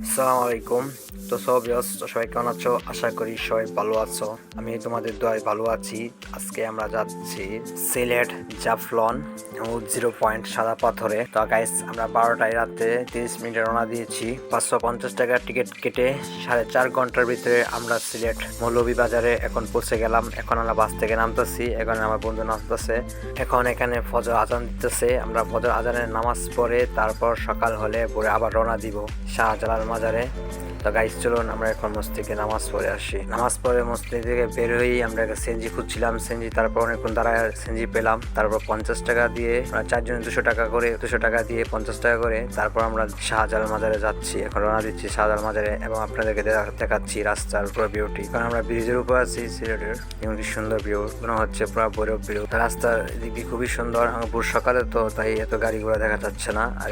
আসসালামু আলাইকুম। তো সবাই কেমন আছো? আশা করি সবাই ভালো আছো। আমি তোমাদের দোয়ায় ভালো আছি। আজকে আমরা যাচ্ছি সিলেট জাফলং 0 পয়েন্ট সাদা পাথরে। তো গাইস আমরা 12টায় রাতে 30 মিনিটে রওনা দিয়েছি। 550 টাকার টিকিট কেটে 4.5 ঘন্টার ভিতরে আমরা সিলেট মৌলভীবাজারে এখন পৌঁছে গেলাম। এখন আমরা বাস থেকে নামতেছি। এখন আমার বন্ধু নামতেছে। এখন এখানে ফজর আজান দিতেছে। আমরা ফজর আজানের নামাজ পড়ে তারপর সকাল হলে পরে আবার রওনা দিব শাহজালাল মাজারে। তো গাইস চলুন আমরা এখন মসজিদে নামাজ পড়ে আসি। নামাজ পড়ে মসজিদ থেকে বের হয়েই আমরা একটা সিএনজি খুঁজছিলাম। সিএনজি তারপর অনেকক্ষণ দাঁড়ায় সিএনজি পেলাম। তারপর 50 টাকা দিয়ে আমরা 4 জনে 200 টাকা করে 200 টাকা দিয়ে 50 টাকা করে তারপর আমরা শাহজালাল মাজারে যাচ্ছি। এখন রওনা দিচ্ছি শাহজালাল মাজারে এবং আপনাদেরকে দেখাচ্ছি রাস্তার পুরো ভিউটি। কারণ আমরা ব্রিজের উপর আছি সিলেটের। এমন কি সুন্দর ভিউ মনে হচ্ছে পুরো বরফ ভিউ। রাস্তার দিকটি খুবই সুন্দর। আমার ভোর সকালে তো তাই এত গাড়ি ঘোড়া দেখা যাচ্ছে না। আর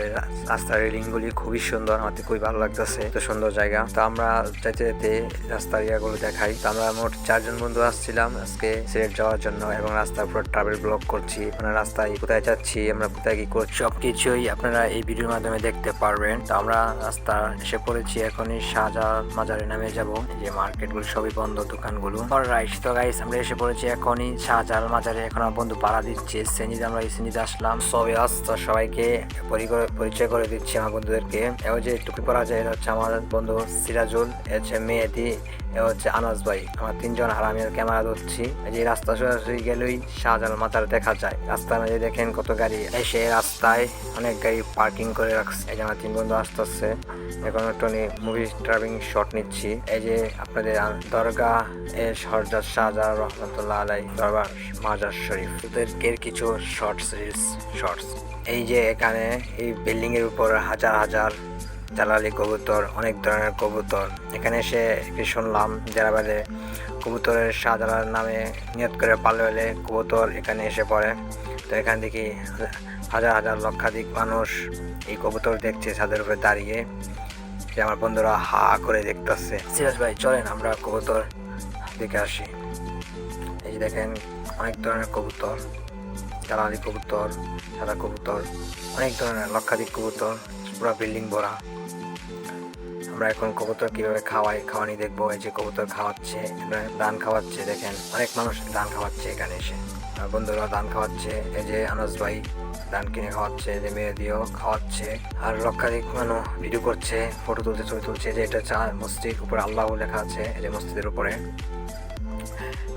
রাস্তার রেলিং গুলি খুবই সুন্দর। আমার খুবই ভালো লাগতেছে। এত সুন্দর জায়গা। তো আমরা যেতে যেতে রাস্তার ইয়াগুলো দেখাই। তো আমরা মোট 4 জন বন্ধু আসছিলাম আজকে সিলেট যাওয়ার জন্য এবং রাস্তার পুরো ট্রাভেল ব্লগ করছি। মানে রাস্তায় কোথায় যাচ্ছি, আমরা কোথায় কি করছি সবকিছুই আপনারা এই ভিডিওর মাধ্যমে দেখতে পারবেন। তো আমরা রাস্তা এসে পড়েছি। এখনই শাহজালাল মাজারে নামে যাব। যে মার্কেটগুলো সবই বন্ধ, দোকানগুলো। অলরাইট, তো গাইস আমরা এসে পড়েছি এখনই শাহজালাল মাজারে। এখন আমার বন্ধু পাড়া দিচ্ছে সেঞ্জিতে। আমরা এই সেঞ্জিতে আসলাম। তো সবাইকে পরিচয় করে দিচ্ছি আমার বন্ধুদেরকে। এও যে টুপি পরা যায় হচ্ছে আমার বন্ধু সিরাজুল, হচ্ছে মেহেদি, এ হচ্ছে আনাস ভাই। আমরা 3 জন আর আমি ক্যামেরা ধরছি। এই যে রাস্তা সরাসরি গেলেই শাহজালাল মাজার দেখা যায়। রাস্তার মাঝে দেখেন কত গাড়ি এসে রাস্তায় অনেক গাড়ি পার্কিং করে রাখছে। এই যে আমার 3 বন্ধু আসতেছে। এখন একটু মুভি ট্রাভিং শট নিচ্ছি। এই যে আপনাদের দরগা এর হযরত শাহজালাল রহমতুল্লাহ আলাই দরবার মাজার শরীফ এর কিছু শর্টস। এই যে এখানে এই বিল্ডিং এর উপর হাজার হাজার জালালি কবুতর, অনেক ধরনের কবুতর। এখানে এসে একটি শুনলাম যারা বাদে কবুতরের শাহজালাল নামে নিয়ত করে পালে হলে কবুতর এখানে এসে পড়ে। তো এখান থেকে হাজার হাজার লক্ষাধিক মানুষ এই কবুতর দেখছে ছাদের উপরে দাঁড়িয়ে। যে আমার বন্ধুরা হা করে দেখতেছে। সিরাজ ভাই চলেন আমরা কবুতর দেখে আসি। এই যে দেখেন অনেক ধরনের কবুতর, জালালি কবুতর, সাদা কবুতর, অনেক ধরনের লক্ষাধিক কবুতর, পুরো বিল্ডিং ভরা। আমরা এখন কবুতর কিভাবে খাওয়ানি দেখবো। এই যে কবুতর খাওয়াচ্ছে, ধান খাওয়াচ্ছে। দেখেন অনেক মানুষ ধান খাওয়াচ্ছে এখানে এসে। বন্ধুরা ধান খাওয়াচ্ছে। এই যে আনাস ভাই ধান কিনে খাওয়াচ্ছে, যে মেয়ে দিয়েও খাওয়াচ্ছে। আর লক্ষাধিক মানুষ ভিডিও করছে, ফটো তুলছে, ছবি তুলছে। যে এটা মসজিদ, উপরে আল্লাহ লেখা আছে। এই যে মসজিদের উপরে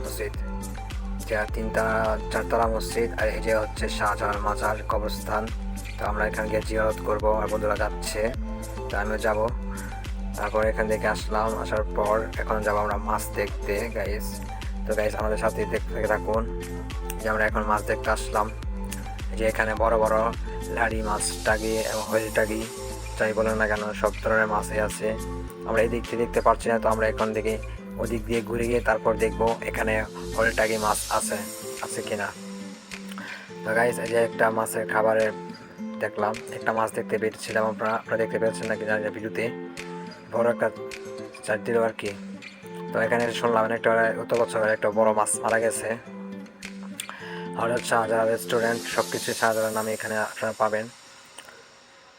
মসজিদ, যা 4 তলা মসজিদ। আর এই যে হচ্ছে শাহজালাল মাজার কবরস্থান। তো আমরা এখানে গিয়ে জিয়ারত করবো। আর বন্ধুরা যাচ্ছে, তো আমিও যাবো। তারপর এখান থেকে আসার পর এখন যাবো আমরা মাছ দেখতে গাইস। তো গাইস আমাদের সাথে দেখতে থাকুন। যে আমরা এখন মাছ দেখতে আসলাম। যে এখানে বড় বড় লাড়ি মাছ, টাগি এবং হইল টাগি যাই বলেন না কেন সব ধরনের মাছই আছে। আমরা এই দিক থেকে দেখতে পাচ্ছি না। তো আমরা এখন থেকে ওদিক দিয়ে ঘুরে গিয়ে তারপর দেখবো এখানে হইল টাগি মাছ আছে কিনা। তো গাইস এই যে একটা মাছের খাবারের দেখলাম, একটা মাছ দেখতে পেয়েছিলাম। আপনারা দেখতে পেয়েছেন নাকি জানি না ভিডিওতে, বড় একটা চার দিল আর কি। তো এখানে শুনলাম একটা গত বছর একটা বড় মাছ মারা গেছে। হযরত শাহজালাল রেস্টুরেন্ট, সবকিছু শাহজালাল নামে এখানে আপনারা পাবেন।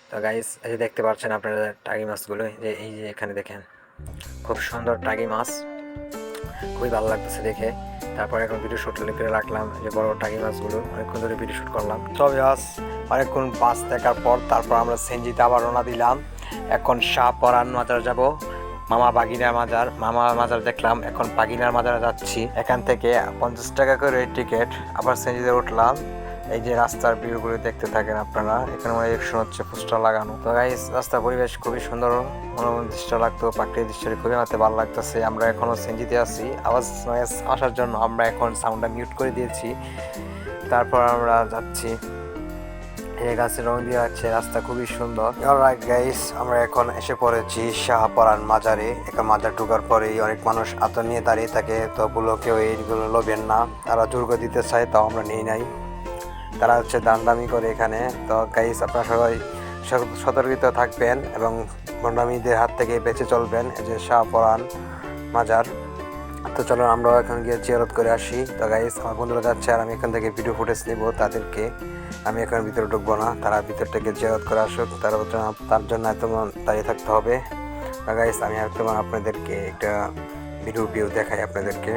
তো গাইস এই যে দেখতে পাচ্ছেন আপনারা টাগি মাছগুলো, যে এই যে এখানে দেখেন খুব সুন্দর টাগি মাছ, খুবই ভালো লাগতেছে দেখে। তারপর এখন ভিডিও শুট করে রাখলাম। যে বড় টাগি মাছগুলো অনেকক্ষণ ধরে ভিডিও শুট করলাম। তবে অনেকক্ষণ বাস দেখার পর তারপর আমরা সেনজিতে আবার রওনা দিলাম। এখন শাহপরান মাজার যাব, মামা মাজার দেখলাম। এখন বাগিনার মাজারে যাচ্ছি। এখান থেকে 50 টাকা করে টিকিট। আবার সেনজিতে উঠলাম। এই যে রাস্তার ভিউগুলো দেখতে থাকেন আপনারা। এখানে মনে একশন হচ্ছে পোস্টার লাগানো। তো গাইস রাস্তার পরিবেশ খুবই সুন্দর, মনোরম দৃশ্য লাগতো। প্রাকৃতিক দৃশ্যটি খুবই আমাদের ভালো লাগতেছে। আমরা এখনো সেনজিতে আছি। আওয়াজ আসার জন্য আমরা এখন সাউন্ডটা মিউট করে দিয়েছি। তারপর আমরা যাচ্ছি। এই গাছের রং দিয়ে আছে, রাস্তা খুবই সুন্দর। অলরাইট গাইস আমরা এখন এসে পড়েছি শাহপরান মাজারে। এখন মাজার ঢোকার পরেই অনেক মানুষ আতর নিয়ে দাঁড়িয়ে থাকে। তো কেউ এইগুলো লোভেন না, তারা দুর্গ দিতে চায়, তাও আমরা নিই নাই। তারা হচ্ছে দামি করে এখানে। তো গাইস আপনারা সবাই সতর্কিত থাকবেন এবং ভণ্ডামীদের হাত থেকে বেঁচে চলবেন। এই যে শাহপরান মাজার। তো চলো আমরাও এখন গিয়ে জিয়ারত করে আসি। তো গাইস আমার বন্ধুরা যাচ্ছে আর আমি এখান থেকে ভিডিও ফুটেজ নিব তাদেরকে। আমি এখন ভিতরে ঢুকবো না, তারা ভিতর থেকে জিয়ারত করে আসুক। তার জন্য এত দাঁড়িয়ে থাকতে হবে। গাইস আমি আপনাদেরকে একটা ভিডিও দেখাই, আপনাদেরকে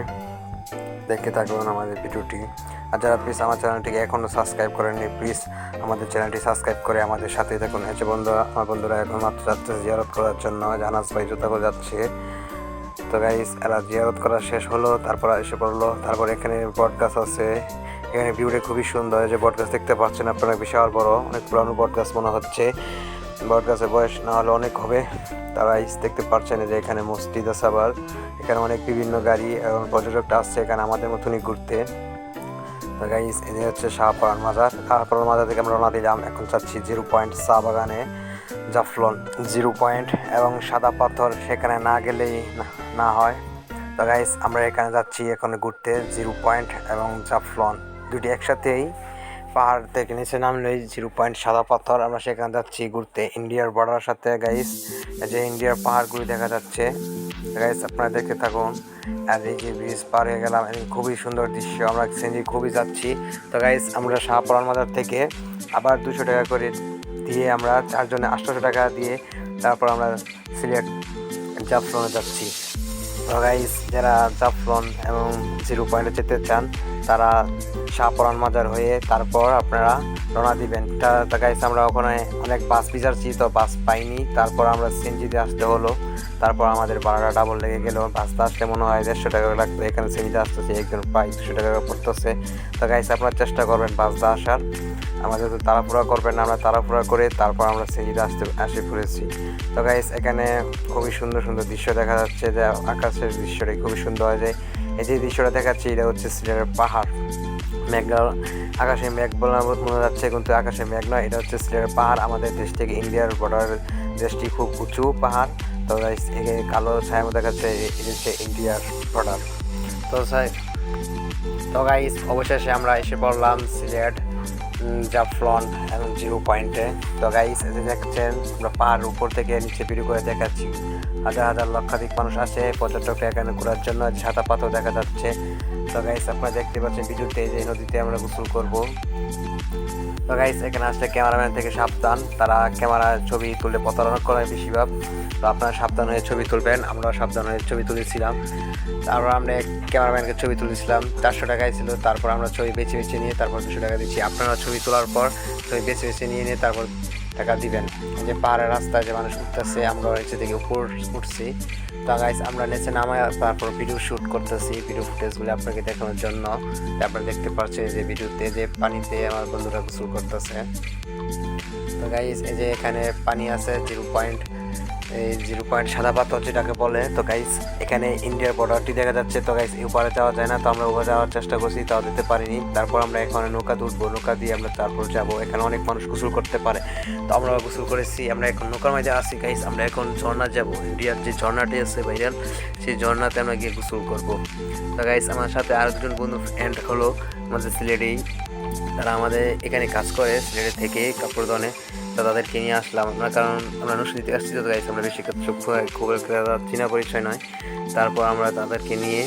দেখে থাকুন আমাদের ভিডিওটি। আর যারা প্লিজ আমার চ্যানেলটিকে এখনও সাবস্ক্রাইব করেননি, প্লিজ আমাদের চ্যানেলটি সাবস্ক্রাইব করে আমাদের সাথেই থাকুন। এসে বন্ধুরা এখন মাত্র যাচ্ছে জিয়ারত করার জন্য, জানাজ ভাই জুতা করে যাচ্ছে। তো গাইস এরা জিয়ারত করা শেষ হলো, তারপর এসে পড়লো। তারপর এখানে বটগাছ আছে, এখানে ভিউটা খুবই সুন্দর। যে বটগাছ দেখতে পাচ্ছেন আপনারা, বিশাল বড়, অনেক পুরানো বটগাছ মনে হচ্ছে। বটগাছের বয়স না হলে অনেক হবে। তারা দেখতে পাচ্ছেন যে এখানে মসজিদ আছে, আবার এখানে অনেক বিভিন্ন গাড়ি এবং পর্যটকটা আসছে এখানে আমাদের মতনই ঘুরতে। তো গাইস এই হচ্ছে শাহপরান মাজার। শাহপরান মাজার থেকে আমরা রওনা দিলাম, এখন যাচ্ছি 0 পয়েন্ট চা বাগানে জাফলন। 0 পয়েন্ট এবং সাদা পাথর সেখানে না গেলেই না হয়। তো গাইস আমরা এখানে যাচ্ছি এখন ঘুরতে 0 পয়েন্ট এবং জাফলন দুটি একসাথেই। পাহাড় থেকে নিচে নামলেই 0 পয়েন্ট সাদা পাথর, আমরা সেখানে যাচ্ছি ঘুরতে ইন্ডিয়ার বর্ডারের সাথে। গাইস যে ইন্ডিয়ার পাহাড়গুলি দেখা যাচ্ছে, গাইস আপনারা দেখতে থাকুন। আর এই যে ব্রিজ পার হয়ে গেলাম, খুবই সুন্দর দৃশ্য, আমরা সিনজি খুবই যাচ্ছি। তো গাইস আমরা শাহপরান মাজার থেকে আবার 200 টাকা করে দিয়ে আমরা চারজনে 800 টাকা দিয়ে তারপর আমরা সিলেট জাফলনে যাচ্ছি। তো গাইস যারা জাফলন এবং 0 পয়েন্টে যেতে চান তারা শাহপরান মাজার হয়ে তারপর আপনারা রওনা দিবেন। তা গাইস আমরা ওখানে অনেক বাস বিচারছি, তো বাস পাইনি, তারপর আমরা সিএনজিতে আসতে হলো। তারপর আমাদের ভাড়াটা ডাবল লেগে গেল। বাসটা আসলে মনে হয় 150 টাকা লাগবে, এখানে সিএনজিতে আসতেছে একজন প্রায় 200 টাকা পড়তেছে। তো গাইস আপনারা চেষ্টা করবেন বাসটা আসার, আমাদের তো তাড়াহুড়া করবেন না, আমরা তাড়াহুড়া করে তারপর আমরা সিএনজিতে আসে পড়েছি। তো গাইস এখানে খুবই সুন্দর সুন্দর দৃশ্য দেখা যাচ্ছে, যে আকাশের দৃশ্যটাই খুবই সুন্দর হয়। যে এই যে দৃশ্যটা দেখাচ্ছি এটা হচ্ছে সিলেটের পাহাড়। মেঘলা আকাশে মেঘ বলা মনে যাচ্ছে, কিন্তু আকাশে মেঘ নয়, এটা হচ্ছে সিলেটের পাহাড়। আমাদের দেশ থেকে ইন্ডিয়ার বর্ডার, দেশটি খুব উঁচু পাহাড়। তো গাইস এখানে কালো ছায়ার মধ্যে দেখাচ্ছে এটা হচ্ছে ইন্ডিয়ার বর্ডার। তো গাইস অবশেষে আমরা এসে পড়লাম সিলেট জাফলন এবং 0 পয়েন্টে। তো গাইস এই যে দেখছেন আমরা পাহাড়ের উপর থেকে নিচে ভিডিও করে দেখাচ্ছি, হাজার হাজার লক্ষাধিক মানুষ আসে পর্যটকরা এখানে ঘোরার জন্য। সাদা পাথর দেখা যাচ্ছে। তো গাইস আপনারা দেখতে পাচ্ছেন ভিডিওতে যে নদীতে আমরা গোসল করব। তো গাইস এখানে আসলে ক্যামেরাম্যান থেকে সাবধান, তারা ক্যামেরা ছবি তুলে প্রতারণা করে বেশিরভাগ। তো আপনারা সাবধান হয়ে ছবি তুলবেন, আমরাও সাবধান হয়ে ছবি তুলেছিলাম। তারপর আমরা ক্যামেরাম্যানকে ছবি তুলেছিলাম, 400 টাকায় ছিল। তারপর আমরা ছবি বেছে বেছে নিয়ে তারপর 200 টাকা দিচ্ছি। আপনারা ছবি তোলার পর ছবি বেছে বেছে নিয়ে তারপর টাকা দিবেন। যে পাহাড়ের রাস্তায় যে মানুষ উঠতেছে, আমরা নিচে থেকে উপর উঠছি। তো গাইস আমরা নিচে নামায় তারপর ভিডিও শ্যুট করতেছি, ভিডিও ফুটেজগুলো আপনাকে দেখানোর জন্য। তারপর দেখতে পাচ্ছেন যে ভিডিওতে যে পানিতে আমার বন্ধুরা গোসল করতেছে। তো গাইস এই যে এখানে পানি আছে 0 পয়েন্ট, এই 0 পয়েন্ট সাদা পাথর যেটাকে বলে। তো গাইস এখানে ইন্ডিয়ার বর্ডারটি দেখা যাচ্ছে। তো গাইস উপরে যাওয়া যায় না, তো আমরা উপরে যাওয়ার চেষ্টা করছি, তাও যেতে পারিনি। তারপর আমরা এখানে নৌকা তুলবো, নৌকা দিয়ে আমরা তারপর যাব। এখানে অনেক মানুষ গোসল করতে পারে, তো আমরা গোসল করেছি। আমরা এখন নৌকার মধ্যে আছি গাইস, আমরা এখন ঝর্ণা যাব। ইন্ডিয়ার যে ঝর্ণাটি আছে ভাইরাল, সেই ঝর্ণাতে আমরা গিয়ে গোসল করবো। তো গাইস আমার সাথে আরও দুজন বন্ধু ফ্রেন্ড হলো আমাদের সিলেটেই, তারা আমাদের এখানে কাজ করে সিলেটের থেকে কাপড় দনে। তো তাদেরকে নিয়ে আসলাম আমরা, কারণ আমরা নরসিংদীতে আসছি। তো গাইস আমরা বেশি খুব চেনা পরিচয় নয়। তারপর আমরা তাদেরকে নিয়ে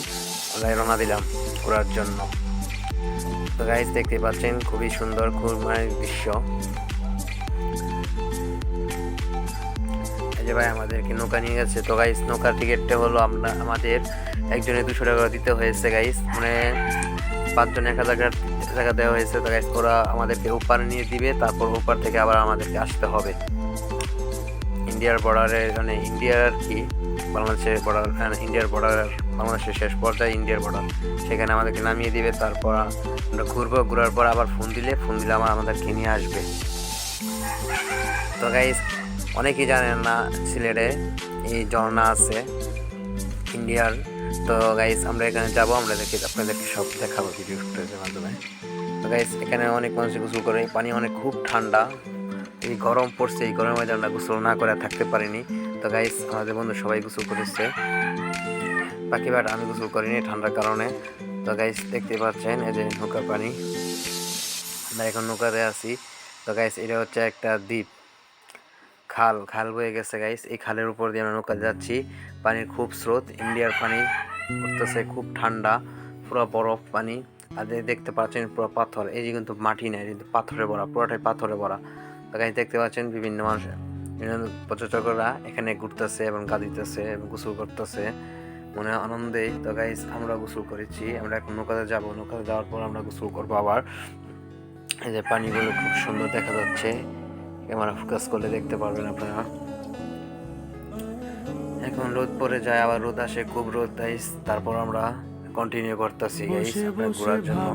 আমরা রওনা দিলাম ঘোরার জন্য। তো গাইস দেখতে পাচ্ছেন খুবই সুন্দর খুরমার দৃশ্য। এই যে ভাই আমাদেরকে নৌকা নিয়ে গেছে। তো গাইস নৌকার টিকিটটা হলো আমাদের একজনে 200 টাকা দিতে হয়েছে গাইস, মানে 5 জন 1000 টাকা দেওয়া হয়েছে। তো গাইস ওরা আমাদেরকে ওপারে নিয়ে দিবে, তারপর ওপার থেকে আবার আমাদেরকে আসতে হবে ইন্ডিয়ার বর্ডারে, মানে ইন্ডিয়ার কি বাংলাদেশের বর্ডার, ইন্ডিয়ার বর্ডার বাংলাদেশের শেষ পর্যায়ে ইন্ডিয়ার বর্ডার, সেখানে আমাদেরকে নামিয়ে দিবে। তারপর আমরা ঘুরবো, ঘোরার পর আবার ফোন দিলে আমাদেরকে নিয়ে আসবে। তো গাইস অনেকেই জানেন না সিলেটে এই ঝর্ণা আছে ইন্ডিয়ার। তো গাইস আমরা এখানে যাবো, আমরা আপনাদেরকে সব দেখাবো ভিডিও ফুটেজের মাধ্যমে। তো গাইস এখানে অনেক মানুষ গোসল করে, পানি অনেক খুব ঠান্ডা, এই গরম পড়ছে, এই গরমের মধ্যে আমরা গোসল না করে থাকতে পারিনি। তো গাইস আমাদের বন্ধু সবাই গোসল করেছে, বাকি বাট আমি গোসল করিনি ঠান্ডার কারণে। তো গাইস দেখতে পাচ্ছেন এই যে নৌকা পানি, আমরা এখন নৌকাতে আছি। তো গাইস এটা হচ্ছে একটা দ্বীপ, খাল বয়ে গেছে গাইস, এই খালের উপর দিয়ে আমরা নৌকা যাচ্ছি। পানির খুব স্রোত, ইন্ডিয়ার পানি উঠতেছে, খুব ঠান্ডা, পুরো বরফ পানি। আর দেখতে পাচ্ছেন পুরো পাথর, এই যে কিন্তু মাটি নেই, কিন্তু পাথরে ভরা, পুরোটাই পাথরে ভরা। তো গাইস দেখতে পাচ্ছেন বিভিন্ন মানুষ পর্যটকরা এখানে ঘুরতেছে এবং গা দিতেছে এবং গোসল করতেছে মনে আনন্দে। তো গাইস আমরা গোসল করেছি, আমরা এখন নৌকাতে যাব, নৌকাতে যাওয়ার পর আমরা গোসল করবো আবার। এই যে পানিগুলো খুব সুন্দর দেখা যাচ্ছে, ক্যামেরা ফোকাস করলে দেখতে পারবেন আপনারা। এখন রোদ পড়ে যায়, আবার রোদ আসে, খুব রোদ গাইস। তারপর আমরা কন্টিনিউ করতেছি গাইস আপনার ঘোরার জন্য।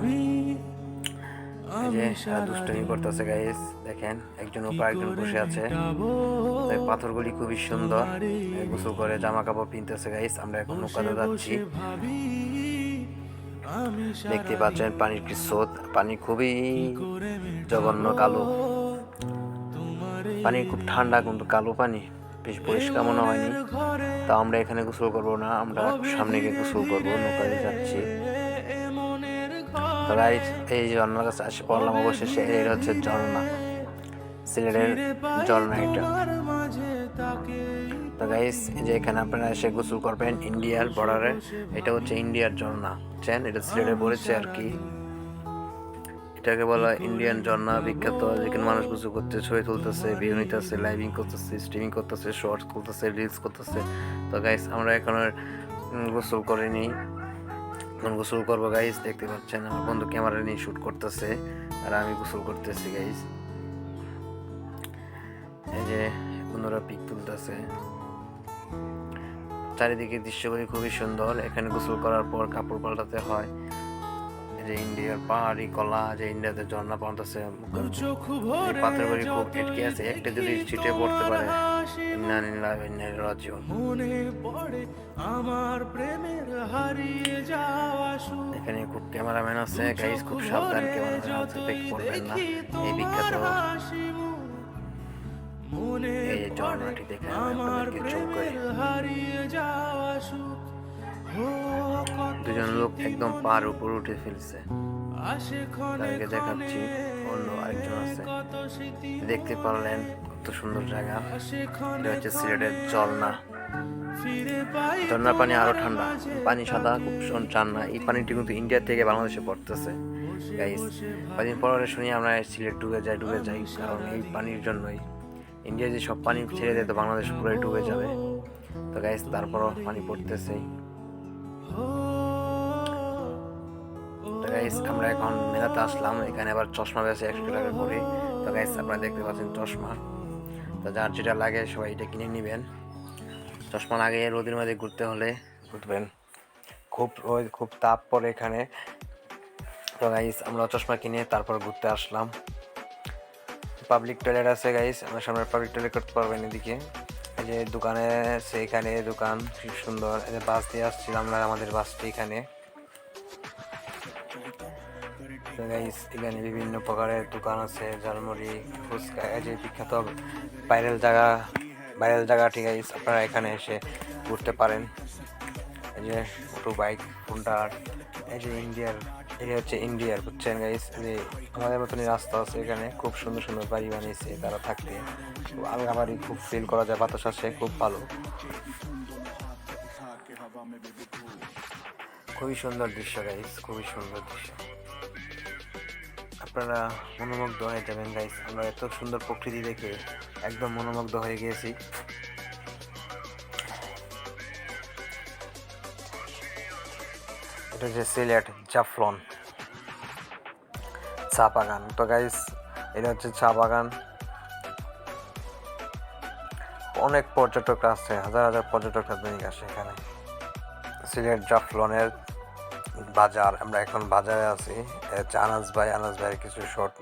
এই যে দুষ্টুমি করতেছে গাইস, দেখেন একজন উপর একজন বসে আছে। পাথরগুলি খুবই সুন্দর, গোসল করে জামা কাপড় পিনতেছে গাইস। আমরা এখন নৌকাতে যাচ্ছি, দেখতে পাচ্ছেন পানির কি স্রোত, পানি খুবই জঘন্য কালো পানি, খুব ঠান্ডা কিন্তু কালো পানি, বেশ পরিষ্কার মনে হয়নি। তা আমরা এখানে গোসল করবো না, আমরা সামনে গিয়ে গোসল করবো, নৌকাতে যাচ্ছি। তো গাইস এই ঝর্ণার কাছে আসে পড়লাম অবশেষে। এটা হচ্ছে ঝর্ণা, সিলেটের ঝর্ণা এটা। তো গাইস এই যে এখানে আপনারা এসে গোসল করবেন ইন্ডিয়ার বর্ডারে। এটা হচ্ছে ইন্ডিয়ার ঝর্ণা, বুঝছেন? এটা সিলেটে পড়েছে আর কি। এটাকে বলা ইন্ডিয়ান ঝর্ণা, বিখ্যাত। যেখানে মানুষ গোসল করতে, ছবি তুলতেছে, ভিডিও নিতেছে, লাইভিং করতেছে, স্ট্রিমিং করতেছে, শর্টস করতেছে, রিলস করতেছে। তো গাইস আমরা এখন গোসল করিনি, এখন গোসল করবো গাইস। দেখতে পাচ্ছেন আমার বন্ধু ক্যামেরা নিয়ে শুট করতেছে আর আমি গোসল করতেছি গাইস। এই যে বন্ধুরা পিক তুলতেছে, চারিদিকে দৃশ্যগুলি খুবই সুন্দর। এখানে গোসল করার পর কাপড় পাল্টাতে হয়। যে ইন্ডিয়ার পাহাড়ি কলা, যে ইন্ডিয়াতে ঝর্ণা পড়তেছে, পাথরগুলি খুব এটকে আছে, একটা যদি ছিটে পড়তে পারে এখানে খুব ক্যামেরাম্যান আছে গাইস, খুব সাবধান ক্যামেরাম্যান আছে, পড়বেন না। এই বিখ্যাত এই ঝর্ণাটি দেখে আপনাদেরকে চোখ করে দুজন লোক একদম পার উপর উঠে ফেলছে, তাদেরকে দেখাচ্ছি। অন্য আরেকজন আছে, দেখতে পারলেন কত সুন্দর জায়গা। এটা হচ্ছে সিলেটের ঝর্ণা। ঝর্ণার পানি আরো ঠান্ডা, পানি সাদা, খুব ঠান্ডা। এই পানিটি কিন্তু ইন্ডিয়া থেকে বাংলাদেশে পড়তেছে গাইস। কদিন পরে শুনি আমরা সিলেট ডুবে যাই, কারণ এই পানির জন্যই। ইন্ডিয়া যে সব পানি ছেড়ে দেয় তো বাংলাদেশ পুরোই ডুবে যাবে। তো গাইস তারপরও পানি পড়তেছে। তো গাইস আমরা এখন মেলাতে আসলাম, এখানে আবার চশমা বেছে 100 টাকা করে। তো গাইস আপনারা দেখতে পাচ্ছেন চশমা, তো যার যেটা লাগে সবাই এটা কিনে নেবেন। চশমা লাগিয়ে রোদের মধ্যে ঘুরতে হলে ঘুরবেন, খুব রোদ, খুব তাপ পড়ে এখানে। তো গাইস আমরা চশমা কিনে তারপর ঘুরতে আসলাম। পাবলিক টয়লেট আছে গাইস, আমরা সামনে পাবলিক টয়লেট করতে পারবেন। এদিকে এই যে দোকানে আছে, এখানে দোকান খুব সুন্দর। এই যে বাস দিয়ে আসছিলাম আমরা, আমাদের বাসটি এখানে। তো গাইস এখানে বিভিন্ন প্রকারের দোকান আছে, ঝালমুড়ি, ফুচকা, এই যে বিখ্যাত ভাইরাল জায়গা ঠিক আছে। আপনারা এখানে এসে ঘুরতে পারেন। এই যে মোটর বাইক হোন্ডার, এই যে এটা হচ্ছে ইন্ডিয়ার, বুঝছেন গাইস? যে আমাদের মতনই রাস্তা আছে এখানে, খুব সুন্দর সুন্দর বাড়ি বানিয়েছে তারা থাকতে, আলগা বাড়ি, খুব ফিল করা যায়, বাতাস আসে, খুব ভালো, খুবই সুন্দর দৃশ্য গাইস, খুবই সুন্দর দৃশ্য। আপনারা মনোমুগ্ধ হয়ে যাবেন গাইস। আমরা এত সুন্দর প্রকৃতি দেখে একদম মনোমুগ্ধ হয়ে গিয়েছি। এটা হচ্ছে সিলেট জাফলং চা বাগান। তো গাইস এটা হচ্ছে চা বাগান, অনেক পর্যটক আসছে, হাজার হাজার পর্যটক দৈনিক আসে এখানে। সিলেট জাফলংয়ের বাজার, আমরা এখন বাজারে আছি। আনাস ভাইয়ের কিছু শর্ট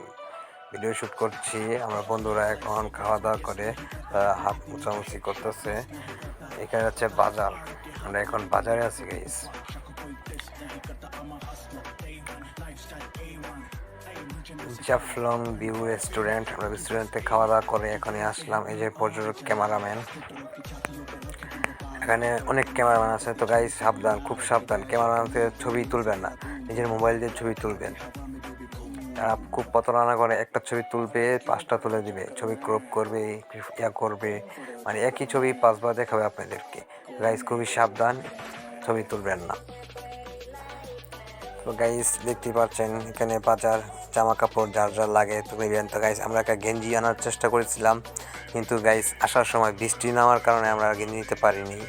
ভিডিও শ্যুট করছি। আমরা বন্ধুরা এখন খাওয়া দাওয়া করে হাত মোছামুছি করতেছে। এখানে হচ্ছে বাজার, আমরা এখন বাজারে আছি গাইস। জাফলং ভিউ রেস্টুরেন্ট, আমরা রেস্টুরেন্টে খাওয়া দাওয়া করে এখানে আসলাম। এই যে পর্যটক ক্যামেরাম্যান, এখানে অনেক ক্যামেরাম্যান আছে। তো গাইস সাবধান, খুব সাবধান, ক্যামেরাম্যান থেকে ছবি তুলবেন না, নিজের মোবাইল দিয়ে ছবি তুলবেন। তারা খুব প্রতারণা করে, একটা ছবি তুলবে 5টা তুলে দিবে, ছবি ক্রপ করবে, করবে, মানে একই ছবি 5বার দেখাবে আপনাদেরকে। গাইস খুবই সাবধান, ছবি তুলবেন না। তো গাইস দেখতে পাচ্ছেন এখানে বাজার, জামা কাপড় যার যার লাগে তো নেবেন। তো গাইস আমরা একটা গেঞ্জি আনার চেষ্টা করেছিলাম, কিন্তু গাইস আসার সময় বৃষ্টি নামার কারণে আমরা গেঞ্জি নিতে পারিনি।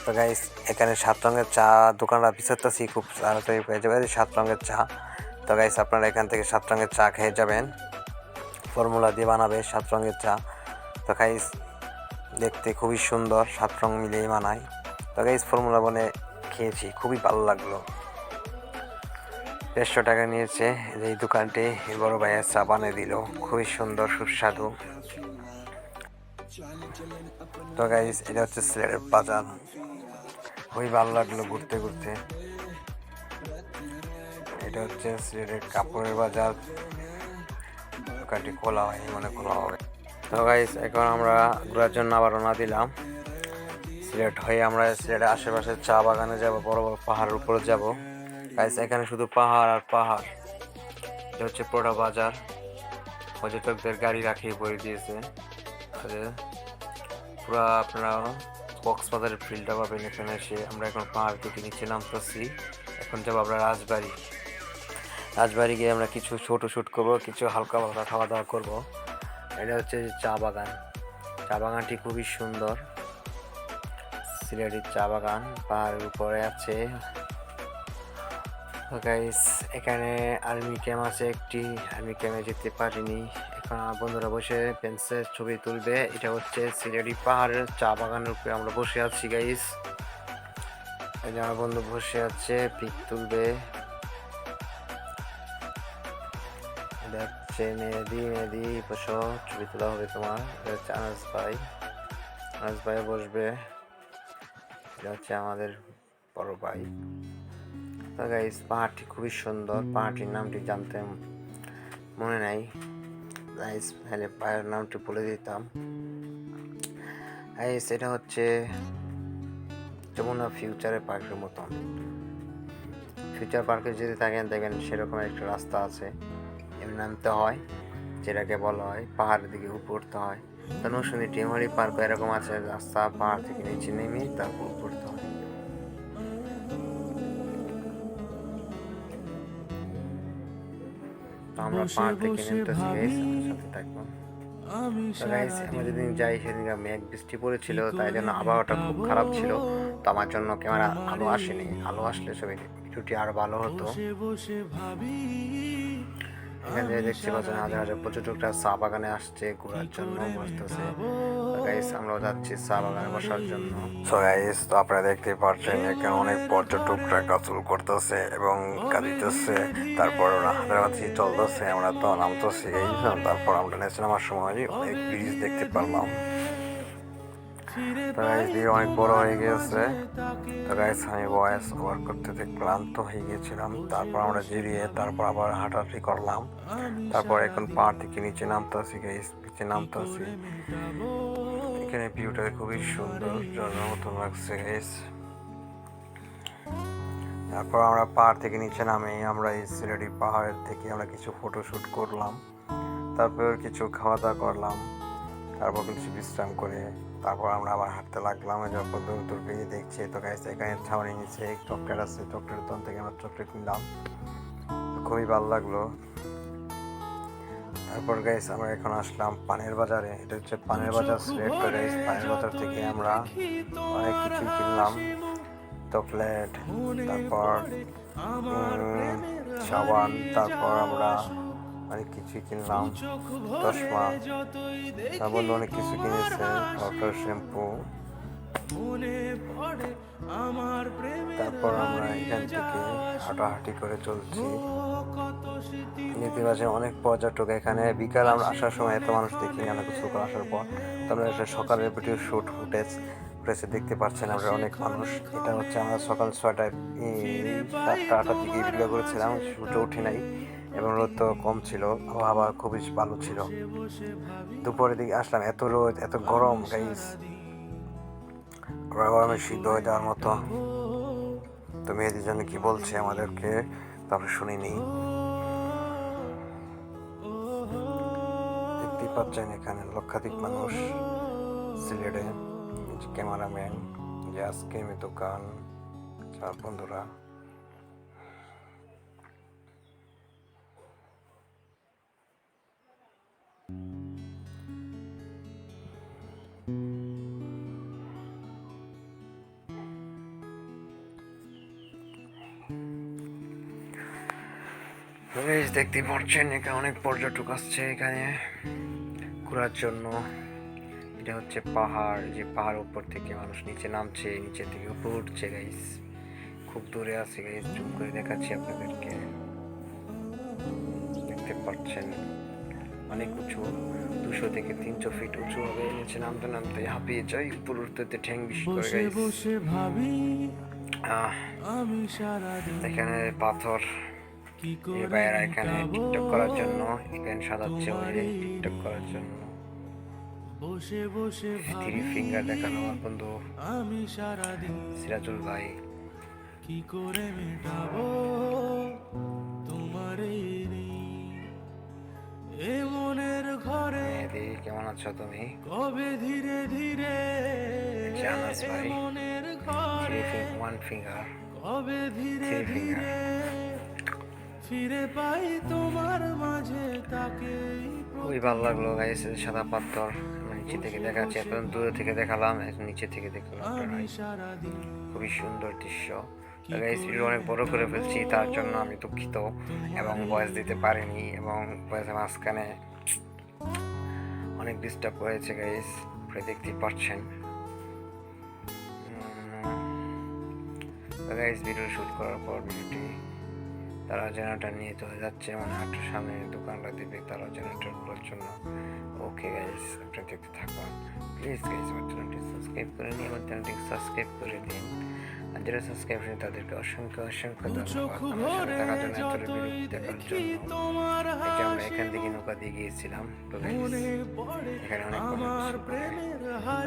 তো গাইস এখানে 7 রঙের চা দোকানটা পিছাতেছি, খুব তাড়াতাড়ি পেয়ে যাবে 7 রঙের চা। তো গাইস আপনারা এখান থেকে 7 রঙের চা খেয়ে যাবেন, ফর্মুলা দিয়ে বানাবে 7 রঙের চা। তো গাইস দেখতে খুবই সুন্দর, 7 রঙ মিলিয়ে বানায়। তো গাইস ফর্মুলা বনে খেয়েছি, খুবই ভালো লাগলো। 150 টাকা নিয়েছে এই দোকানটি, বড় ভাইয়ের চা বানিয়ে দিল, খুবই সুন্দর সুস্বাদু। তো গাইস এটা হচ্ছে সিলেটের বাজার, খুবই ভালো লাগলো ঘুরতে ঘুরতে। এটা হচ্ছে সিলেটের কাপড়ের বাজার, দোকানটি খোলা হয় মানে খোলা হবে। তো গাইস এখন আমরা ঘোরার জন্য আবার রওনা দিলাম সিলেট হয়ে। আমরা সিলেটের আশেপাশে চা বাগানে যাব, বড় বড় পাহাড়ের উপরে যাব। গাইস এখানে শুধু পাহাড় আর পাহাড়। এটা হচ্ছে পুরোটা বাজার, পর্যটকদের গাড়ি রাখিয়ে পড়ে দিয়েছে। পুরা আপনারা কক্সবাজারের ফিল্ডটা পাবেন এখানে এসে। আমরা এখন পাহাড় থেকে নিচে নামতেছি, এখন যাবো আমরা রাজবাড়ি গিয়ে আমরা কিছু ছোটো শ্যুট করবো, কিছু হালকা হালকা খাওয়া দাওয়া করবো। এটা হচ্ছে চা বাগানটি খুবই সুন্দর, সিলেটের চা বাগান পাহাড়ের উপরে আছে। গাইস এখানে আর্মি ক্যাম্প আছে একটি, আর্মি ক্যাম্পে যেতে পারিনি। এখন আমার বন্ধুরা বসে পেন্সিলের ছবি তুলবে। এটা হচ্ছে সিলেটি পাহাড়ের চা বাগানের উপরে আমরা বসে আছি গাইস। এই যে আমার বন্ধু বসে আছে, পিক তুলবে। দেখছে মেহেদি বসো, ছবি তোলা হবে তোমার। এটা হচ্ছে আনাস ভাই বসবে। এটা হচ্ছে আমাদের বড় ভাই। তো গাইস পাহাড়টি খুবই সুন্দর, পাহাড়টির নামটি জানতে মনে নাই গাইস, তাহলে পাহাড়ের নামটি বলে দিতাম। গাইস এটা হচ্ছে যমুনা ফিউচার পার্কের মতন। ফিউচার পার্কে যদি থাকেন দেখবেন সেরকম একটা রাস্তা আছে, এমনি নামতে হয়, যেটাকে বলা হয় পাহাড়ের দিকে উপর উঠতে হয়। তো নৌসুনি টিমহারি পার্ক এরকম আছে, রাস্তা পাহাড় থেকে নিচে নেমে তারপর উপর উঠতে হয়। আমরা পাহাড় থেকে নেমতেছি গাইস, আমাদের সাথে থাকবো। তো গাইস আমরা যেদিন যাই সেদিন মেঘ বৃষ্টি পড়েছিল, তাই জন্য আবহাওয়াটা খুব খারাপ ছিল। তো আমার জন্য ক্যামেরা আলো আসেনি, আলো আসলে ছবি ভিডিওটি আরো ভালো হতো। এখানে দেখতে পাচ্ছেন হাজার পর্যটকরা চা বাগানে আসছে ঘোরার জন্য, বসতেছে। গাইস আমরাও যাচ্ছি চা বাগানে বসার জন্য। সো গাইস তো আপনারা দেখতে পাচ্ছেন এখানে অনেক পর্যটকরা গোসল করতেছে এবং কাঁদিতেছে, তারপর হাজারাবাতি চলতেছে, আমরা তো নামতেছি গাইস। তারপর আমরা নেচে নামার সময় অনেক ব্রিজ দেখতে পারলাম। তো গাইস ভিডিও অনেক বড় হয়ে গিয়েছে। তো গাইস আমি ভয়েস ওভার করতে ক্লান্ত হয়ে গিয়েছিলাম, তারপর আমরা জিরিয়ে তারপর আবার হাঁটাহাঁটি করলাম। তারপর এখন পাহাড় থেকে নিচে নামতেছি গাইস, নিচে নামতেছি। এখানে ভিউটা খুবই সুন্দর, ঝর্ণার মতন লাগছে গাইস। তারপর আমরা পাহাড় থেকে নিচে নামে আমরা এই সিলেটি পাহাড়ের থেকে আমরা কিছু ফটোশ্যুট করলাম, তারপর কিছু খাওয়া দাওয়া করলাম, তারপর কিছু বিশ্রাম করে তারপর আমরা আবার হাঁটতে লাগলাম। যখন দূর পেয়ে দেখছি তো গাইস এখানে ছাউনি নিচে চকলেট আছে, চকলেটের দোকান থেকে আমরা চকলেট নিলাম, খুবই ভালো লাগলো। তারপর গাইস আমরা এখন আসলাম পানের বাজারে। এটা হচ্ছে পানের বাজার সিলেট। তো গাইস পানের বাজার থেকে আমরা অনেক কিছু কিনলাম, চকলেট, তারপর সাবান, তারপর আমরা অনেক কিছু কিনলাম, চশমা, তারপর অনেক কিছু কিনেছে, ওয়াটার শ্যাম্পু। তারপর আমরা এখান থেকে হাঁটাহাঁটি করে চলছি। নেতিবাচে অনেক পর্যটক এখানে। বিকাল আমরা আসার সময় এত মানুষ দেখিনি আমরা কিছু আসার পর। তোমরা সকালের ভিডিও ফুটেজ দেখতে পাচ্ছেন আমরা অনেক মানুষ। এটা হচ্ছে আমরা সকাল 6টায় 7টা-8টার দিকে ভিডিও করেছিলাম, সূর্য উঠে নাই এবং রোদ তো কম ছিল, আবহাওয়া খুবই ভালো ছিল। দুপুরের দিকে আসলাম, এত রোদ এত গরম গাইস, গরমে সিদ্ধ হয়ে যাওয়ার মতো। তো মেয়েদের জন্য কি বলছে আমাদেরকে তারপরে শুনিনি। দেখতেই পাচ্ছেন এখানে লক্ষাধিক মানুষ সিলেটে। ক্যামেরাম্যান যে আজকে দোকান, চার বন্ধুরা। গাইস দেখতে পাচ্ছেন এখানে অনেক পর্যটক আসছে এখানে ঘোরার জন্য। এটা হচ্ছে পাহাড়, যে পাহাড় উপর থেকে মানুষ নিচে নামছে, নিচে থেকে উপরে উঠছে গাইস। খুব দূরে আছে গাইস, জুম করে দেখাচ্ছি আপনাদেরকে। দেখতে পাচ্ছেন অনেক উঁচু, 200 থেকে 300 ফিট উঁচু হবে। নিচে নামতে নামতে হাঁপিয়ে যাই, উপর উঠতে উঠতে ঠ্যাং বিশ করে গাইস। এখানে পাথর, এই ভাইয়েরা এখানে টিকটক করার জন্য ইভেন্ট সাজাচ্ছে, ওই টিকটক করার জন্য। থ্রি ফিঙ্গার দেখানো আমার বন্ধু সিরাজুল ভাই। কি করে মেটাবো তোমার মনের ঘরে। কেমন আছো তুমি? কবে ধীরে ধীরে জানাস ভাই ওয়ান ফিঙ্গার, কবে ধীরে ধীরে ফিরে পাই তোমার মাঝে তাকে। খুবই ভালো লাগলো গাইস, সাদা পাথর নিচে থেকে দেখাচ্ছে, এতক্ষণ দূরে থেকে দেখালাম, নিচে থেকে দেখলাম। খুবই সুন্দর দৃশ্য। গাইস ভিডিও অনেক বড় করে ফেলছি, তার জন্য আমি দুঃখিত এবং ভয়েস দিতে পারিনি, এবং ভয়েসের মাঝখানে অনেক ডিস্টার্ব হয়েছে গাইস, আপনি দেখতেই পাচ্ছেন। গাইস ভিডিও শুট করার পর ভিডিওটি তারা জেনারেটর নিয়ে চলে যাচ্ছে, মানে একটু সামনে দোকানটা দিবে তারা জেনারেটর করার জন্য। ওকে গাইস, আপনি দেখতে থাকুন। প্লিজ গাইস আমার চ্যানেলটি সাবস্ক্রাইব করে নিন, আমার চ্যানেলটি সাবস্ক্রাইব করে দিন। আর যারা সাবস্ক্রাইব করেন তাদেরকে অসংখ্য অসংখ্য ধন্যবাদ আমার সাথে থাকার জন্য, এত ভিডিও দেখার জন্য। আমরা এখান থেকে নৌকা দিয়ে গিয়েছিলাম, তো এখানে অনেক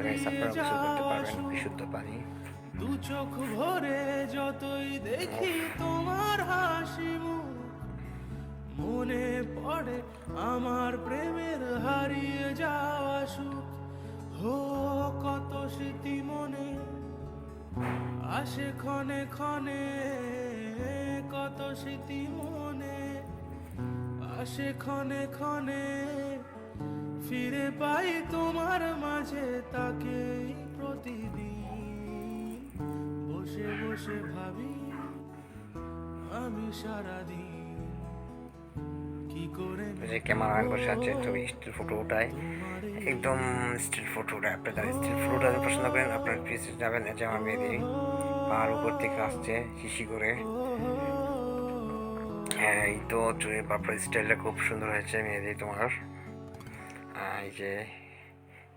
গাইস আপনারা গোসল করতে পারবেন, বিশুদ্ধ পানি। দু চোখ ভরে যতই দেখি তোমার হাসি মুখ, মনে পড়ে আমার প্রেমের হারিয়ে যাওয়া সুখ। হো কত স্মৃতি মনে আসে ক্ষণে ক্ষণে, কত স্মৃতি মনে আসে ক্ষণে ক্ষণে, ফিরে পাই তোমার মাঝে তাকে প্রতিদিন। বসে বসে ভাবি আমি সারাদিন কি করে। যে ক্যামেরাম্যান বসে আছে, ছবি স্টিল ফটো উঠায়, একদম স্টিল ফটো উঠায়। আপনি যারা স্টিল ফটো উঠাতে পছন্দ করেন আপনার পিছে যাবেন। এই যে আমার মেয়েদের পাহাড় উপর থেকে আসছে শিশি করে। হ্যাঁ এই তো চুলের বাপড়ার স্টাইলটা খুব সুন্দর হয়েছে মেয়েদের তোমার। এই যে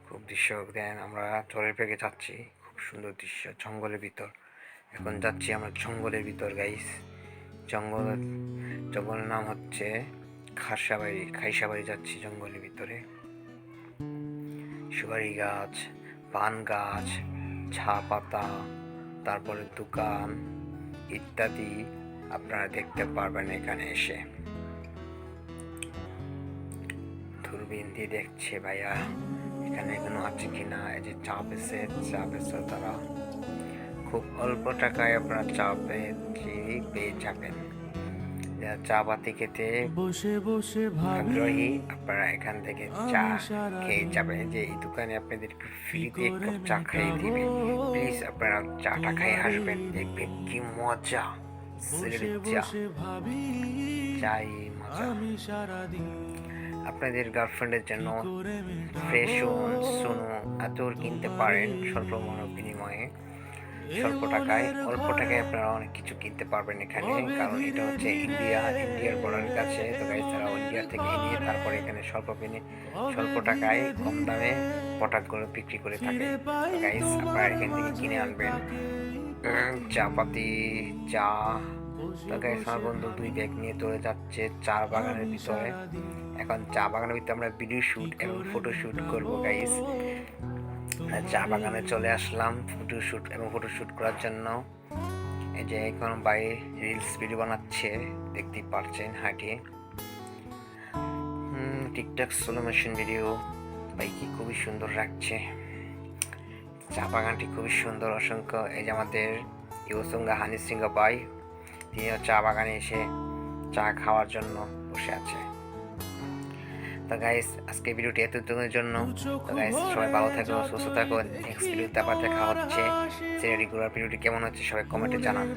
খুব দৃশ্য দেন, আমরা জলের পেকে যাচ্ছি, খুব সুন্দর দৃশ্য জঙ্গলের ভিতর। এখন যাচ্ছি আমরা জঙ্গলের ভিতর গাইস। জঙ্গলের নাম হচ্ছে খাইসাবাড়ি যাচ্ছি জঙ্গলের ভিতরে। সুপারি গাছ, পান গাছ, চা পাতা, তারপরে দোকান ইত্যাদি আপনারা দেখতে পারবেন এখানে এসে। দূরবীন দিয়ে দেখছে ভাইয়া এখানে কোনো আছে কিনা। এই যে চা বেছে তারা খুব অল্প টাকায় আপনারা চা পেয়ে যাবেন। যারা চা পাতি খেতে আগ্রহী আপনারা এখান থেকে চা খেয়ে যাবেন। যে এই দোকানে আপনাদেরকে ফ্রিতে এক কাপ চা খাইয়ে দিবে। প্লিজ আপনারা চাটা খেয়ে আসবেন, দেখবেন কি মজা। চাই মজা। আপনাদের গার্লফ্রেন্ডের জন্য ফ্রেশন সোনো আতর কিনতে পারেন স্বল্প মূল্য বিনিময়ে, স্বল্প টাকায়, অল্প টাকায় আপনারা অনেক কিছু কিনতে পারবেন এখানে। কারণ এটা হচ্ছে ইন্ডিয়ার বর্ডারের কাছে, তো গাইস তারা ইন্ডিয়া থেকে নিয়ে তারপরে এখানে স্বল্প টাকায় কম দামে প্রোডাক্টগুলো বিক্রি করে থাকে। তো গাইস আপনারা এখান থেকে কিনে আনবেন চা পাতি, চা। তো গাইস আমার বন্ধু 2 ব্যাগ নিয়ে চলে যাচ্ছে চা বাগানের ভিতরে। এখন চা বাগানের ভিতরে আমরা ভিডিও শুট এবং ফটো শুট করবো গাইস। চা বাগানে চলে আসলাম ফটো শুট করার জন্য। এই যে এখন বাইরে রিলস ভিডিও বানাচ্ছে, দেখতেই পারছেন হাঁটিয়ে। টিকটক স্লো মোশন ভিডিও বাইকে খুবই সুন্দর রাখছে। চা বাগানটি খুবই সুন্দর, অসংখ্য। এই যে আমাদের ইউসুঙ্গা হানি সিংহ ভাই, তিনিও চা বাগানে এসে চা খাওয়ার জন্য বসে আছে। তো গাইস আজকে ভিডিওটি এতটুকুর জন্য। তো গাইস সবাই ভালো থাকো, সুস্থ থাকো। নেক্সট ভিডিওতে আবার দেখা হচ্ছে। রেগুলার ভিডিওটি কেমন হচ্ছে সবাই কমেন্টে জানান।